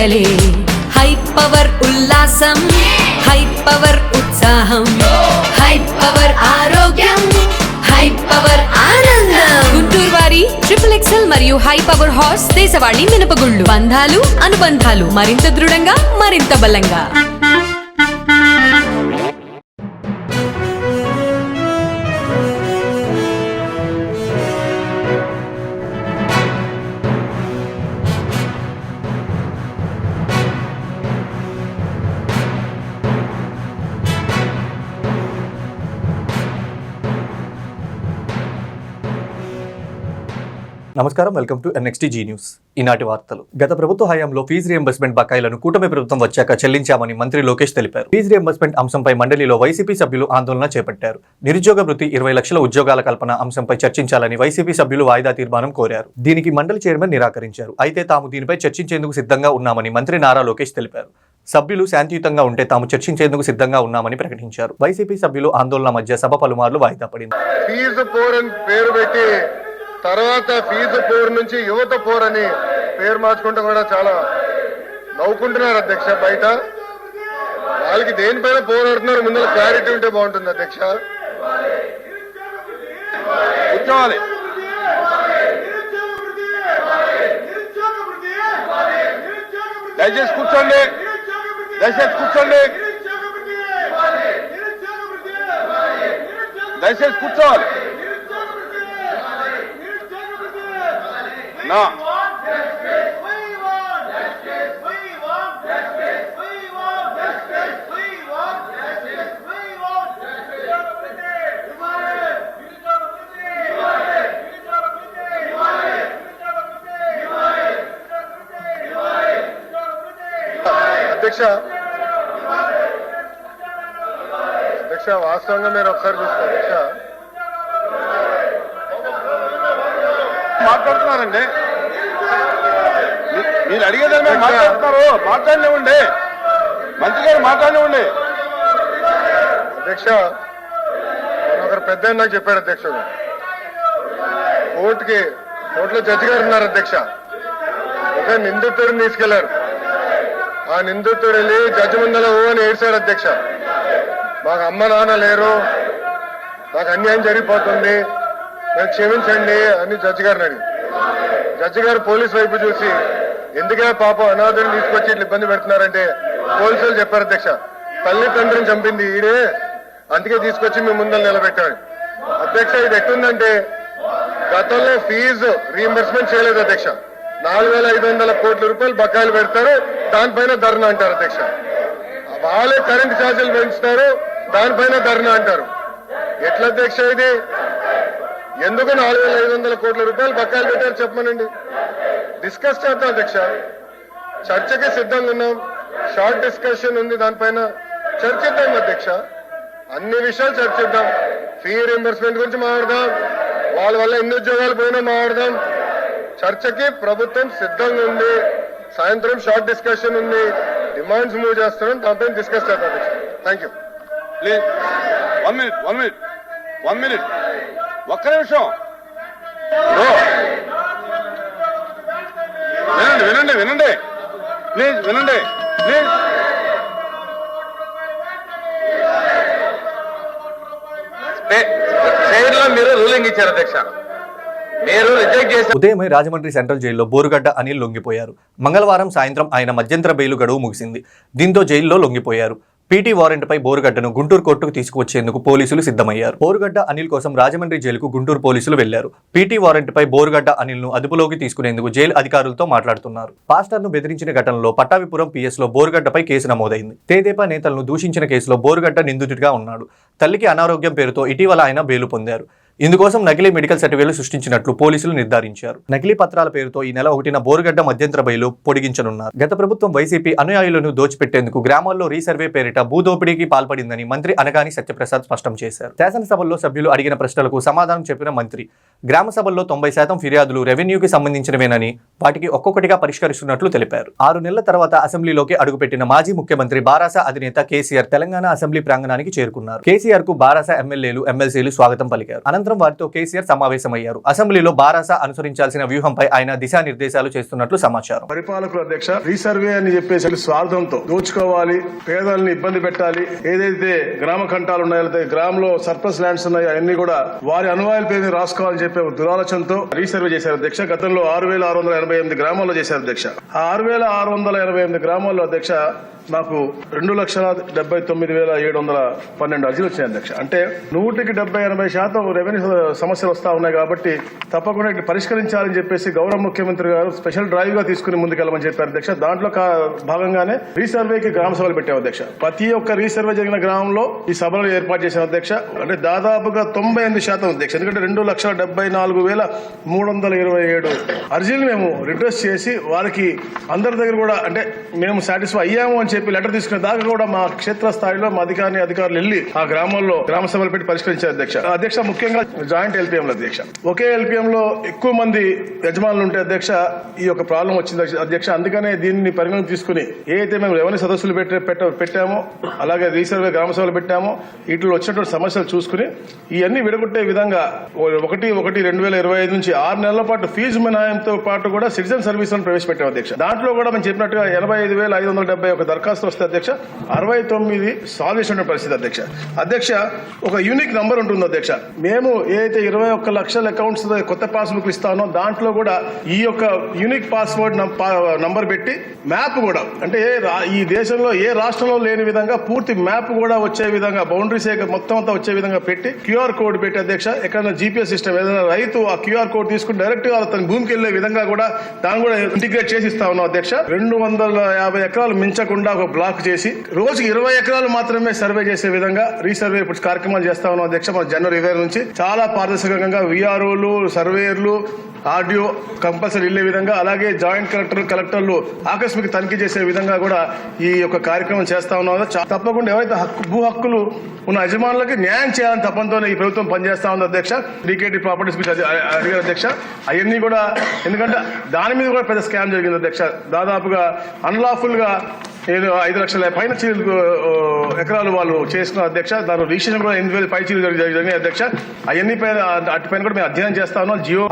పండగలే high power ఉల్లాసం high power ఉత్సాహం high power ఆరోగ్యం హై పవర్ ఆనందం గుంటూరు వారి XXL మరియు హై పవర్ హార్స్ దేశవాళీ మినపగుళ్ళు బంధాలు అనుబంధాలు మరింత దృఢంగా మరింత బలంగా. నమస్కారం, వెల్కమ్ టు NXTG న్యూస్. ఈనాటి వార్తలు. గత ప్రభుత్వ హయాంలో ఫీజు రియంబర్స్మెంట్ బకాయిలను కూటమి ప్రభుత్వం వచ్చాక చెల్లించామని మంత్రి లోకేష్ తెలిపారు. ఫీజు రియంబర్స్మెంట్ అంశంపై మండలిలో వైసీపీ సభ్యులు ఆందోళన చేపట్టారు. నిరుద్యోగ వృత్తి 20 లక్షల ఉద్యోగాల కల్పన అంశంపై చర్చించాలని వైసీపీ సభ్యులు వాయిదా తీర్మానం కోరారు. దీనికి మండలి చైర్మన్ నిరాకరించారు. అయితే తాము దీనిపై చర్చించేందుకు సిద్ధంగా ఉన్నామని మంత్రి నారా లోకేష్ తెలిపారు. సభ్యులు శాంతియుతంగా ఉంటే తాము చర్చించేందుకు సిద్ధంగా ఉన్నామని ప్రకటించారు. వైసీపీ సభ్యులు ఆందోళన మధ్య సభ పలుమార్లు వాయిదా పడింది. తర్వాత ఫీజు పోర్ నుంచి యువత పోర్ అని పేరు మార్చుకుంటూ కూడా చాలా నవ్వుకుంటున్నారు అధ్యక్ష. బయట వాళ్ళకి దేనిపైన పోరాడుతున్నారు ముందు క్లారిటీ ఉంటే బాగుంటుంది అధ్యక్ష. కూర్చోవాలి. దయచేసి కూర్చోండి, దయచేసి కూర్చోండి, దయచేసి కూర్చోవాలి. No. అధ్యక్ష, వాస్తవంగా మీరు ఒకసారి చూసుకో అధ్యక్ష. మాట్లాడుతున్నారండి, మీరు అడిగేదాన్ని మేము మాట్లాడుతున్నారు. మాట్లాడినివ్వండి, మంత్రి గారు మాట్లాడినివ్వండి. అధ్యక్ష, ఒకరు పెద్ద నాకు చెప్పాడు అధ్యక్షుడు, కోర్టులో జడ్జి గారు ఉన్నారు అధ్యక్ష. ఒక నిందితుడిని తీసుకెళ్లారు. ఆ నిందితుడు వెళ్ళి జడ్జి ముందర ఓ అని ఏడ్చాడు అధ్యక్ష. మాకు అమ్మ నాన్న లేరు, నాకు అన్యాయం జరిగిపోతుంది, నాకు క్షమించండి అని జడ్జి గారిని అడిగి, జడ్జి గారు పోలీసు వైపు చూసి ఎందుకే పాపం అనాథుని తీసుకొచ్చి ఇట్లా ఇబ్బంది పెడుతున్నారంటే పోలీసులు చెప్పారు అధ్యక్ష, తల్లిదండ్రులను చంపింది ఈడే, అందుకే తీసుకొచ్చి మేము ముందర నిలబెట్టాడు. అధ్యక్ష, ఇది ఎట్టుందంటే గతంలో ఫీజు రీఎంబర్స్మెంట్ చేయలేదు అధ్యక్ష. 4,500 కోట్ల రూపాయలు బకాయిలు పెడతారు, దానిపైన ధర్నా అంటారు అధ్యక్ష. వాళ్ళే కరెంట్ ఛార్జీలు పెంచుతారు, దానిపైన ధర్నా అంటారు. ఎట్లా అధ్యక్ష ఇది? ఎందుకు 4,500 కోట్ల రూపాయలు బకాయిలు పెట్టారు చెప్పమనండి. డిస్కస్ చేద్దాం అధ్యక్ష, చర్చకి సిద్ధంగా ఉన్నాం. షార్ట్ డిస్కషన్ ఉంది, దానిపైన చర్చిద్దాం అధ్యక్ష. అన్ని విషయాలు చర్చిద్దాం. ఫీ రీంబర్స్మెంట్ గురించి మాట్లాడదాం, వాళ్ళ వల్ల ఎన్ని ఉద్యోగాలు పోయినా మాట్లాడదాం. చర్చకి ప్రభుత్వం సిద్ధంగా ఉంది. సాయంత్రం షార్ట్ డిస్కషన్ ఉంది, డిమాండ్స్ మూవ్ చేస్తున్నాం, దానిపైన డిస్కస్ చేద్దాం అధ్యక్ష. Thank you. ప్లీజ్ 1 minute ఒక్క నిమిషం. వినండి ప్లీజ్, వినండి ప్లీజ్. మీరు రూలింగ్ ఇచ్చారు అధ్యక్ష, మీరు రిజెక్ట్ చేశారు. ఉదయమే రాజమండ్రి సెంట్రల్ జైల్లో బోరుగడ్డ అనిల్ లొంగిపోయారు. మంగళవారం సాయంత్రం ఆయన మధ్యంతర బెయిలు గడువు ముగిసింది. దీంతో జైల్లో లొంగిపోయారు. పీటీ వారెంట్పై బోరుగడ్డను గుంటూరు కోర్టుకు తీసుకువచ్చేందుకు పోలీసులు సిద్ధమయ్యారు. బోరుగడ్డ అనిల్ కోసం రాజమండ్రి జైలుకు గుంటూరు పోలీసులు వెళ్లారు. పీటీ వారెంట్పై బోరుగడ్డ అనిల్ను అదుపులోకి తీసుకునేందుకు జైలు అధికారులతో మాట్లాడుతున్నారు. పాస్టర్ను బెదిరించిన ఘటనలో పట్టాభిపురం PS లో బోరుగడ్డపై కేసు నమోదైంది. తెదేపా నేతలను దూషించిన కేసులో బోరుగడ్డ నిందితుడిగా ఉన్నాడు. తల్లికి అనారోగ్యం పేరుతో ఇటీవల ఆయన బెయిలు పొందారు. ఇందుకోసం నకిలీ మెడికల్ సర్టిఫికేట్లు సృష్టించినట్లు పోలీసులు నిర్ధారించారు. నకిలీ పత్రాల పేరుతో ఈ నెల 1న బోరుగడ్డ మధ్యంతర బెయిలు పొడిగించనున్నారు. గత ప్రభుత్వం వైసీపీ అనుయాయులను దోచిపెట్టేందుకు గ్రామాల్లో రీసర్వే పేరిట భూదోపిడీకి పాల్పడిందని మంత్రి అనగాని సత్యప్రసాద్ స్పష్టం చేశారు. శాసనసభల్లో సభ్యులు అడిగిన ప్రశ్నలకు సమాధానం చెప్పిన మంత్రి, గ్రామ సభల్లో 90% ఫిర్యాదులు రెవెన్యూకి సంబంధించినవేనని వాటికి ఒక్కొక్కటిగా పరిష్కరిస్తున్నట్లు తెలిపారు. 6 నెలల తర్వాత అసెంబ్లీలోకి అడుగుపెట్టిన మాజీ ముఖ్యమంత్రి బారాస అధినేత కేసీఆర్ తెలంగాణ అసెంబ్లీ ప్రాంగణానికి చేరుకున్నారు. కేసీఆర్ కు బారాస ఎమ్మెల్యేలు ఎమ్మెల్సీలు స్వాగతం పలికారు. అనంతరం అనంతరం వారితో కేసీఆర్ సమావేశమయ్యారు. అసెంబ్లీలో బారాస అనుసరించాల్సిన వ్యూహంపై ఆయన దిశానిర్దేశాలు చేస్తున్నట్లు సమాచారం. పరిపాలకుల అధ్యక్ష రీసర్వే అని చెప్పేసి స్వార్థంతో దోచుకోవాలి, పేదల్ని ఇబ్బంది పెట్టాలి, ఏదైతే గ్రామ కంఠాలు ఉన్నాయో గ్రామంలో సర్ప్లస్ ల్యాండ్స్ ఉన్నాయో అవన్నీ కూడా వారి అనువాయాల పేరు రాసుకోవాలని చెప్పే దురాలోచనతో రీసర్వే చేశారు అధ్యక్ష. గతంలో 6,688 గ్రామాల్లో చేశారు అధ్యక్ష. ఆ 6,688 గ్రామాల్లో అధ్యక్ష నాకు 2,79,712 అర్జీలు వచ్చాయి అధ్యక్ష. అంటే 100-80% రెవెన్యూ సమస్యలు వస్తా ఉన్నాయి కాబట్టి తప్పకుండా పరిష్కరించాలని చెప్పేసి గౌరవ ముఖ్యమంత్రి గారు స్పెషల్ డ్రైవ్ గా తీసుకుని ముందుకెళ్ళమని చెప్పారు అధ్యక్ష. దాంట్లో భాగంగానే రీసర్వేకి గ్రామ సభలు పెట్టాం అధ్యక్ష. ప్రతి ఒక్క రీసర్వే జరిగిన గ్రామంలో ఈ సభలు ఏర్పాటు చేశాం అధ్యక్ష. అంటే దాదాపుగా 98% అధ్యక్ష. ఎందుకంటే 2,74,327 అర్జీలు మేము రిక్వెస్ట్ చేసి వారికి అందరి దగ్గర కూడా అంటే మేము సాటిస్ఫై అయ్యాము అని చెప్పి లెటర్ తీసుకునే దాకా కూడా మా క్షేత్ర స్థాయిలో మా అధికారులు వెళ్లి ఆ గ్రామంలో గ్రామ సభలు పెట్టి పరిష్కరించారు అధ్యక్ష. ముఖ్యంగా జాయింట్ ఎల్పీఎం అధ్యక్ష. ఒకే ఎల్పీఎం లో ఎక్కువ మంది యజమానులు ఉంటే అధ్యక్ష ఈ యొక్క ప్రాబ్లం వచ్చింది అధ్యక్ష. అందుకనే దీన్ని పరిగణన తీసుకుని ఏదైతే మేము రెవెన్యూ సదస్సులు పెట్టామో అలాగే రీసర్వే గ్రామ సభలు పెట్టామో వీటిలో వచ్చినటువంటి సమస్యలు చూసుకుని ఇవన్నీ విడగొట్టే విధంగా 1/1/2025 నుంచి 6 నెలల పాటు ఫీజు మినహాయింతో పాటు కూడా సిటిజన్ సర్వీస్ ప్రవేశపెట్టాం అధ్యక్ష. దాంట్లో కూడా మేము చెప్పినట్టుగా 85,571 దరఖాస్తు వస్తే అధ్యక్ష 69 సాల్వ్ చేసిన పరిస్థితి అధ్యక్ష. ఒక యూనిక్ నంబర్ ఉంటుంది అధ్యక్ష. మేము ఏదైతే 21 లక్షల అకౌంట్స్ కొత్త పాస్బుక్ ఇస్తానో దాంట్లో కూడా ఈ యొక్క యూనిక్ పాస్వర్డ్ నంబర్ పెట్టి మ్యాప్ కూడా అంటే ఈ దేశంలో ఏ రాష్ట్రంలో లేని విధంగా పూర్తి మ్యాప్ కూడా వచ్చే విధంగా బౌండరీస్ మొత్తం అంతా వచ్చే విధంగా పెట్టి క్యూఆర్ కోడ్ పెట్టి అధ్యక్ష. ఎక్కడైనా జీపీఎస్ సిస్టమ్ ఏదైనా రైతు ఆ క్యూఆర్ కోడ్ తీసుకుని డైరెక్ట్ గా తన భూమికి వెళ్లే విధంగా కూడా దాన్ని కూడా ఇంటిగ్రేట్ చేసి ఇస్తా ఉన్నాం అధ్యక్ష. 250 ఎకరాలు మించకుండా ఒక బ్లాక్ చేసి రోజుకి 20 ఎకరాలు మాత్రమే సర్వే చేసే విధంగా రీసర్వే ఇప్పుడు కార్యక్రమాలు చేస్తా ఉన్నాం అధ్యక్ష. మన జనవరి 20 నుంచి చాలా పారదర్శకంగా విఆర్ఓలు, సర్వేయర్లు, ఆర్డీఓ కంపల్సరీ వెళ్లే విధంగా అలాగే జాయింట్ కలెక్టర్లు ఆకస్మిక తనిఖీ చేసే విధంగా కూడా ఈ యొక్క కార్యక్రమం చేస్తా ఉన్నాం. తప్పకుండా ఎవరైతే భూ హక్కులు ఉన్న యజమానులకి న్యాయం చేయాలని తప్పంతో ఈ ప్రభుత్వం పనిచేస్తా ఉంది అధ్యక్ష. రీకేటీ ప్రాపర్టీస్ గురించి అడిగారు అధ్యక్ష. అవన్నీ కూడా ఎందుకంటే దాని మీద కూడా పెద్ద స్కామ్ జరిగింది అధ్యక్ష. దాదాపుగా అన్లాఫుల్ గా 5 లక్షల పైన ఎకరాలు వాళ్ళు చేస్తున్న అధ్యక్ష. దాని రిజిస్ట్రేషన్ కూడా 8,000 పై జరిగినాయి అధ్యక్ష. అవన్నీ అటుపైన కూడా మేము అధ్యయనం చేస్తా ఉన్నాం. జియో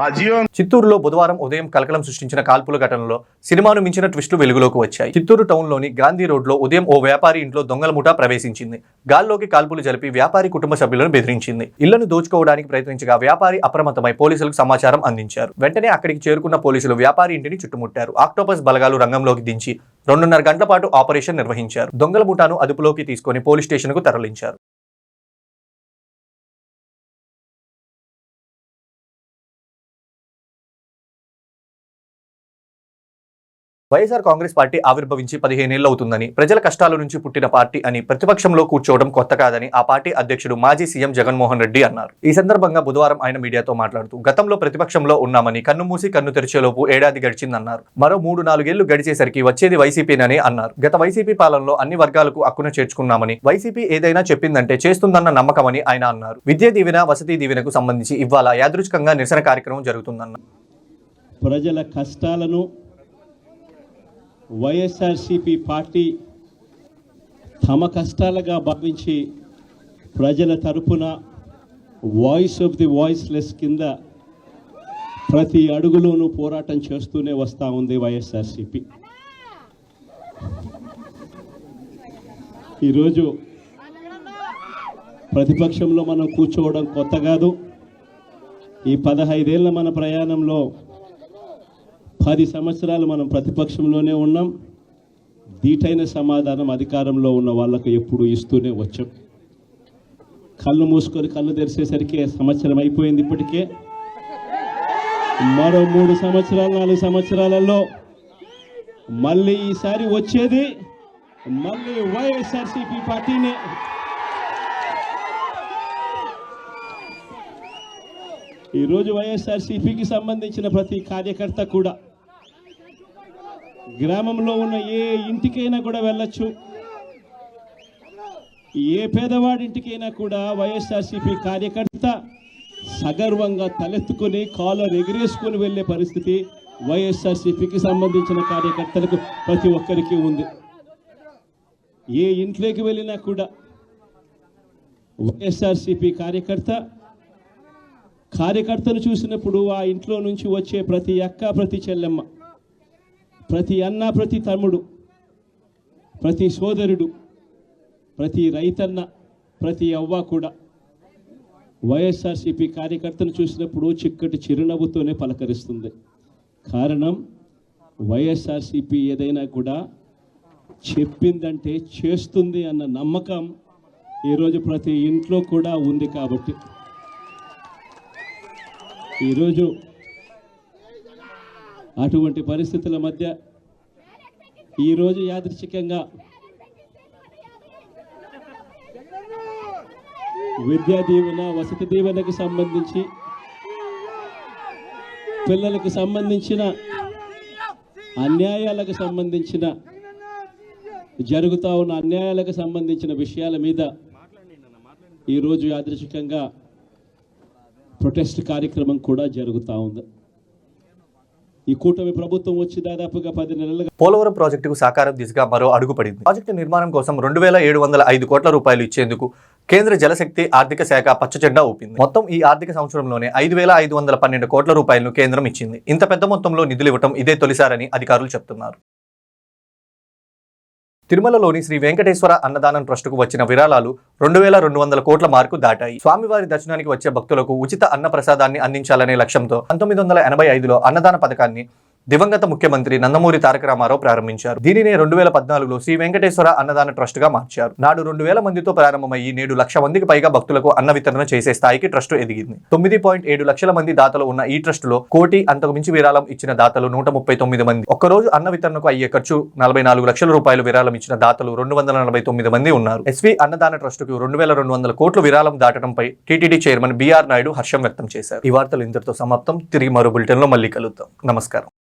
చిత్తూరులో బుధవారం ఉదయం కలకలం సృష్టించిన కాల్పుల ఘటనలో సినిమాను మించిన ట్విస్టులు వెలుగులోకి వచ్చాయి. చిత్తూరు టౌన్ లోని గాంధీ రోడ్ లో ఉదయం ఓ వ్యాపారి ఇంట్లో దొంగల ముఠా ప్రవేశించింది. గాల్లోకి కాల్పులు జరిపి వ్యాపారి కుటుంబ సభ్యులను బెదిరించింది. ఇళ్లను దోచుకోవడానికి ప్రయత్నించగా వ్యాపారి అప్రమత్తమై పోలీసులకు సమాచారం అందించారు. వెంటనే అక్కడికి చేరుకున్న పోలీసులు వ్యాపారి ఇంటిని చుట్టుముట్టారు. ఆక్టోపస్ బలగాలు రంగంలోకి దించి 2.5 గంటల పాటు ఆపరేషన్ నిర్వహించారు. దొంగల ముఠాను అదుపులోకి తీసుకుని పోలీస్ స్టేషన్ కు తరలించారు. వైఎస్ఆర్ కాంగ్రెస్ పార్టీ ఆవిర్భవించి 15 ఏళ్లు అవుతుందని, ప్రజల కష్టాల నుంచి పుట్టిన పార్టీ అని, ప్రతిపక్షంలో కూర్చోవడం కొత్త కాదని ఆ పార్టీ అధ్యక్షుడు మాజీ సీఎం జగన్మోహన్ రెడ్డి అన్నారు. ఈ సందర్భంగా బుధవారం ఆయన మీడియాతో మాట్లాడుతూ గతంలో ప్రతిపక్షంలో ఉన్నామని, కన్ను మూసి కన్ను తెరిచేలోపు ఏడాది గడిచిందన్నారు. మరో 3-4 ఏళ్లు గడిచేసరికి వచ్చేది వైసీపీనని అన్నారు. గత వైసీపీ పాలనలో అన్ని వర్గాలకు హక్కున చేర్చుకున్నామని, వైసీపీ ఏదైనా చెప్పిందంటే చేస్తుందన్న నమ్మకమని ఆయన అన్నారు. విద్యా దీవెన, వసతి దీవెనకు సంబంధించి ఇవాళ యాదృచ్ఛికంగా నిరసన కార్యక్రమం జరుగుతుందన్నారు. ప్రజల కష్టాలను వైఎస్ఆర్సీపీ పార్టీ తమ కష్టాలుగా భావించి ప్రజల తరపున వాయిస్ ఆఫ్ ది వాయిస్లెస్ కింద ప్రతి అడుగులోనూ పోరాటం చేస్తూనే వస్తూ ఉంది వైఎస్ఆర్సీపీ. ఈరోజు ప్రతిపక్షంలో మనం కూర్చోవడం కొత్త కాదు. ఈ 15 ఏళ్ల మన ప్రయాణంలో 10 సంవత్సరాలు మనం ప్రతిపక్షంలోనే ఉన్నాం. దీటైన సమాధానం అధికారంలో ఉన్న వాళ్ళకు ఎప్పుడు ఇస్తూనే వచ్చాం. కళ్ళు మూసుకొని కళ్ళు తెరిచేసరికి సంవత్సరం అయిపోయింది. ఇప్పటికే మరో 3 సంవత్సరాలు 4 సంవత్సరాలలో మళ్ళీ ఈసారి వచ్చేది మళ్ళీ వైఎస్ఆర్సీపీ పార్టీనే. ఈరోజు వైఎస్ఆర్సీపీకి సంబంధించిన ప్రతి కార్యకర్త కూడా గ్రామంలో ఉన్న ఏ ఇంటికైనా కూడా వెళ్ళొచ్చు. ఏ పేదవాడింటికైనా కూడా వైఎస్ఆర్సీపీ కార్యకర్త సగర్వంగా తలెత్తుకొని కాలర్ ఎగిరేసుకొని వెళ్ళే పరిస్థితి వైఎస్ఆర్సీపీకి సంబంధించిన కార్యకర్తలకు ప్రతి ఒక్కరికి ఉంది. ఏ ఇంట్లోకి వెళ్ళినా కూడా వైఎస్ఆర్సీపీ కార్యకర్త కార్యకర్తను చూసినప్పుడు ఆ ఇంట్లో నుంచి వచ్చే ప్రతి అక్క, ప్రతి చెల్లెమ్మ, ప్రతి అన్న, ప్రతి తమ్ముడు, ప్రతి సోదరుడు, ప్రతి రైతన్న, ప్రతి అవ్వ కూడా వైఎస్ఆర్సీపీ కార్యకర్తను చూసినప్పుడు చిక్కటి చిరునవ్వుతోనే పలకరిస్తుంది. కారణం వైఎస్ఆర్సీపీ ఏదైనా కూడా చెప్పిందంటే చేస్తుంది అన్న నమ్మకం ఈరోజు ప్రతి ఇంట్లో కూడా ఉంది. కాబట్టి ఈరోజు అటువంటి పరిస్థితుల మధ్య ఈరోజు యాదృచ్ఛికంగా విద్యా దీవెన, వసతి దీవెనకు సంబంధించి, పిల్లలకు సంబంధించిన అన్యాయాలకు సంబంధించిన, జరుగుతూ ఉన్న అన్యాయాలకు సంబంధించిన విషయాల మీద ఈరోజు యాదృచ్ఛికంగా ప్రొటెస్ట్ కార్యక్రమం కూడా జరుగుతూ ఉంది. ఈ కూటమి ప్రభుత్వం వచ్చి దాదాపుగా 10 నెలలుగా పోలవరం ప్రాజెక్టుకు సాకారం దిశగా మరో అడుగు పడింది. ప్రాజెక్టు నిర్మాణం కోసం 2705 కోట్ల రూపాయలు ఇచ్చేందుకు కేంద్ర జలశక్తి ఆర్థిక శాఖ పచ్చజెండా ఊపింది. మొత్తం ఈ ఆర్థిక సంవత్సరంలోనే 5512 కోట్ల రూపాయలను కేంద్రం ఇచ్చింది. ఇంత పెద్ద మొత్తంలో నిధులు ఇవ్వటం ఇదే తొలిసారని అధికారులు చెప్తున్నారు. తిరుమలలోని శ్రీ వెంకటేశ్వర అన్నదానం ట్రస్టుకు వచ్చిన విరాళాలు 2200 కోట్ల మార్కు దాటాయి. స్వామివారి దర్శనానికి వచ్చే భక్తులకు ఉచిత అన్న ప్రసాదాన్ని అందించాలనే లక్ష్యంతో 1985లో అన్నదాన పథకాన్ని దివంగత ముఖ్యమంత్రి నందమూరి తారక రామారావు ప్రారంభించారు. దీనినే 2014లో శ్రీ వెంకటేశ్వర అన్నదాన ట్రస్ట్ గా మార్చారు. నాడు 2000 మందితో ప్రారంభమయ్యి నేడు 1,00,000 మందికి పైగా భక్తులకు అన్న వితరణ చేసే స్థాయికి ట్రస్ట్ ఎదిగింది. 9.7 లక్షల మంది దాతలు ఉన్న ఈ ట్రస్ట్ లో 1 కోటి అంతకు మించి విరాళం ఇచ్చిన దాతలు 139 మంది. ఒక్కరోజు అన్న వితరణకు అయ్యే ఖర్చు 44 లక్షల రూపాయలు విరాళం ఇచ్చిన దాతలు 249 మంది ఉన్నారు. ఎస్వి అన్నదాన ట్రస్ట్ కు 2200 కోట్లు విరాళం దాటడంపై టీటీడీ చైర్మన్ బిఆర్ నాయుడు హర్షం వ్యక్తం చేశారు. ఈ వార్తలు ఇంతటితో సమాప్తం. తిరిగి మరో బులెటిన్ లో మళ్ళీ కలుద్దాం. నమస్కారం.